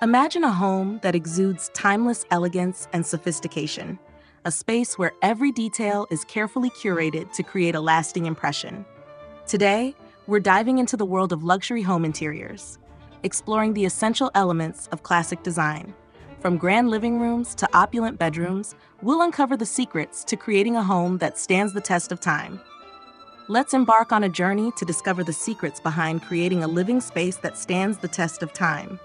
Imagine a home that exudes timeless elegance and sophistication, a space where every detail is carefully curated to create a lasting impression. Today, we're diving into the world of luxury home interiors, exploring the essential elements of classic design. From grand living rooms to opulent bedrooms, we'll uncover the secrets to creating a home that stands the test of time. Let's embark on a journey to discover the secrets behind creating a living space that stands the test of time.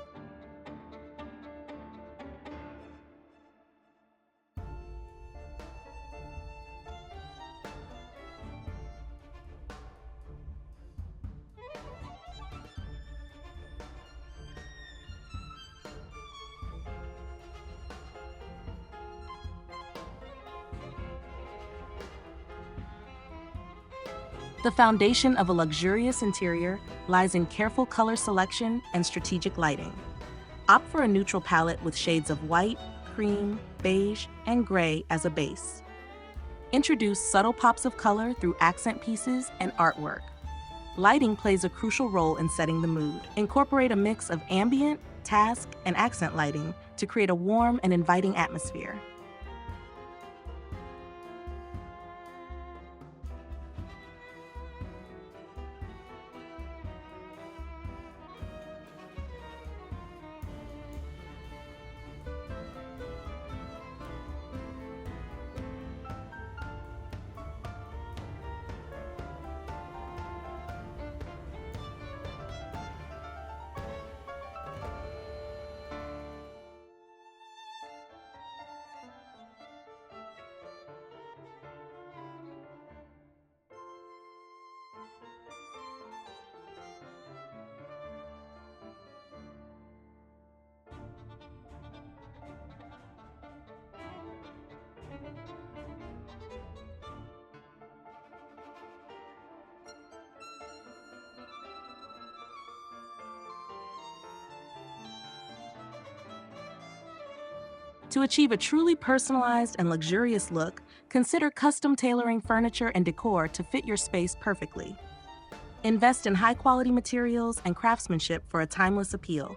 The foundation of a luxurious interior lies in careful color selection and strategic lighting. Opt for a neutral palette with shades of white, cream, beige, and gray as a base. Introduce subtle pops of color through accent pieces and artwork. Lighting plays a crucial role in setting the mood. Incorporate a mix of ambient, task, and accent lighting to create a warm and inviting atmosphere. To achieve a truly personalized and luxurious look, consider custom tailoring furniture and decor to fit your space perfectly. Invest in high-quality materials and craftsmanship for a timeless appeal.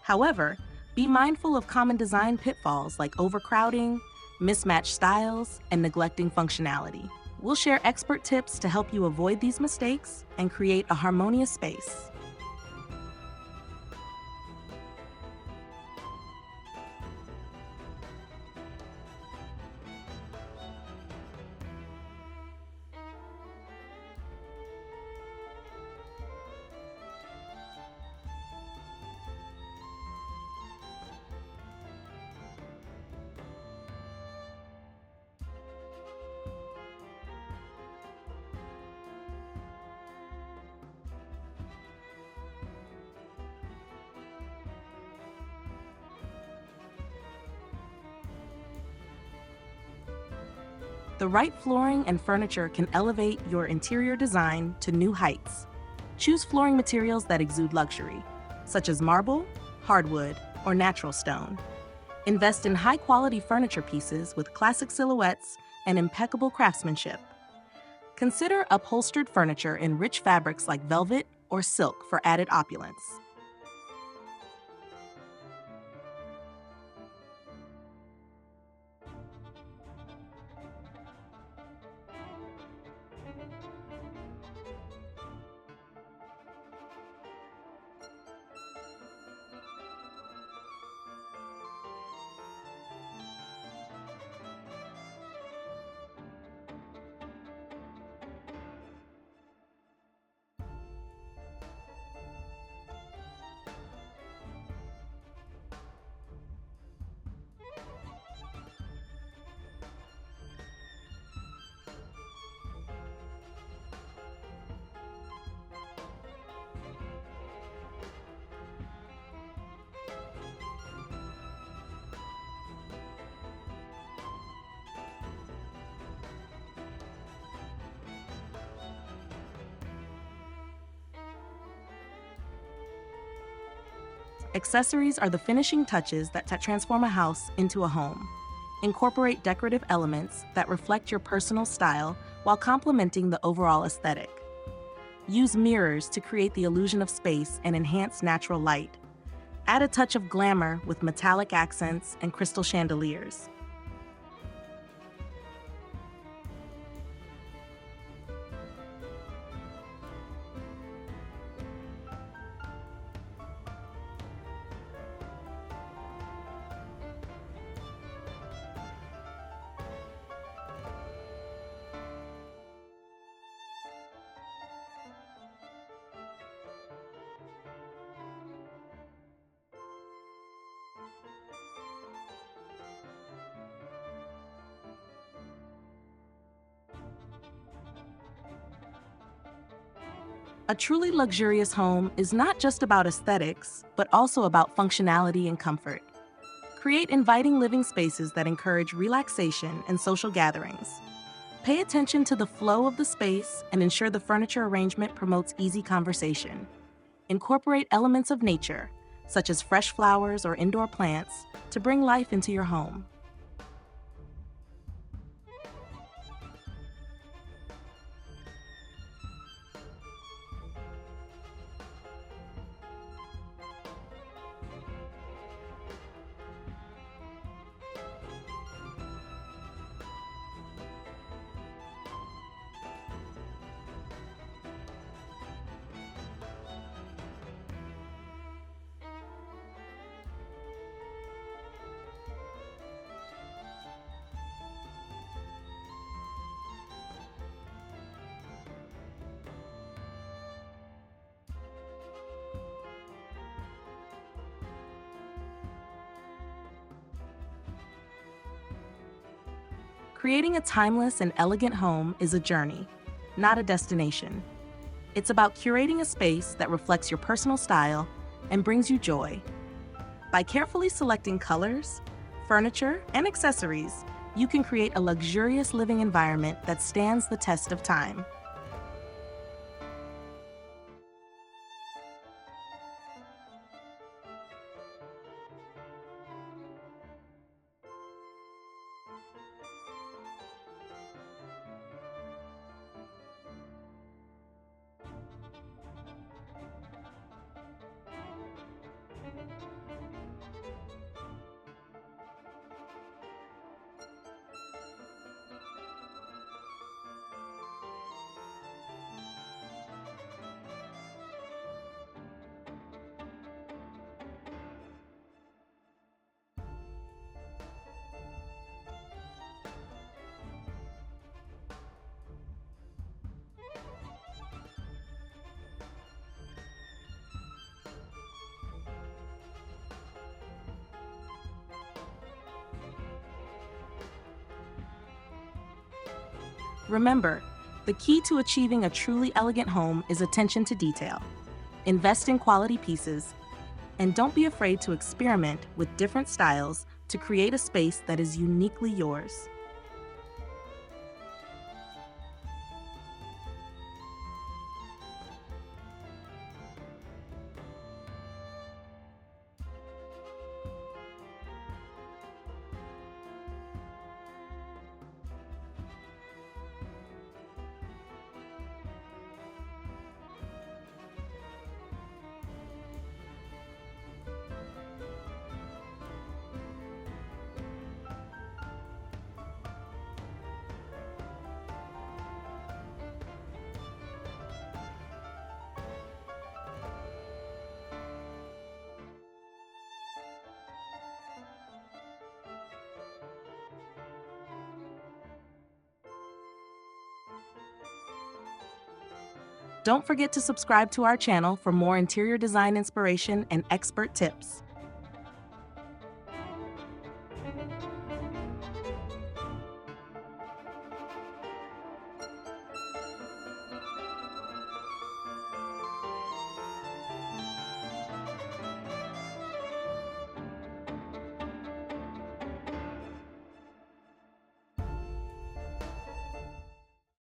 However, be mindful of common design pitfalls like overcrowding, mismatched styles, and neglecting functionality. We'll share expert tips to help you avoid these mistakes and create a harmonious space. The right flooring and furniture can elevate your interior design to new heights. Choose flooring materials that exude luxury, such as marble, hardwood, or natural stone. Invest in high-quality furniture pieces with classic silhouettes and impeccable craftsmanship. Consider upholstered furniture in rich fabrics like velvet or silk for added opulence. Accessories are the finishing touches that transform a house into a home. Incorporate decorative elements that reflect your personal style while complementing the overall aesthetic. Use mirrors to create the illusion of space and enhance natural light. Add a touch of glamour with metallic accents and crystal chandeliers. A truly luxurious home is not just about aesthetics, but also about functionality and comfort. Create inviting living spaces that encourage relaxation and social gatherings. Pay attention to the flow of the space and ensure the furniture arrangement promotes easy conversation. Incorporate elements of nature, such as fresh flowers or indoor plants, to bring life into your home. Creating a timeless and elegant home is a journey, not a destination. It's about curating a space that reflects your personal style and brings you joy. By carefully selecting colors, furniture, and accessories, you can create a luxurious living environment that stands the test of time. Remember, the key to achieving a truly elegant home is attention to detail. Invest in quality pieces, and don't be afraid to experiment with different styles to create a space that is uniquely yours. Don't forget to subscribe to our channel for more interior design inspiration and expert tips.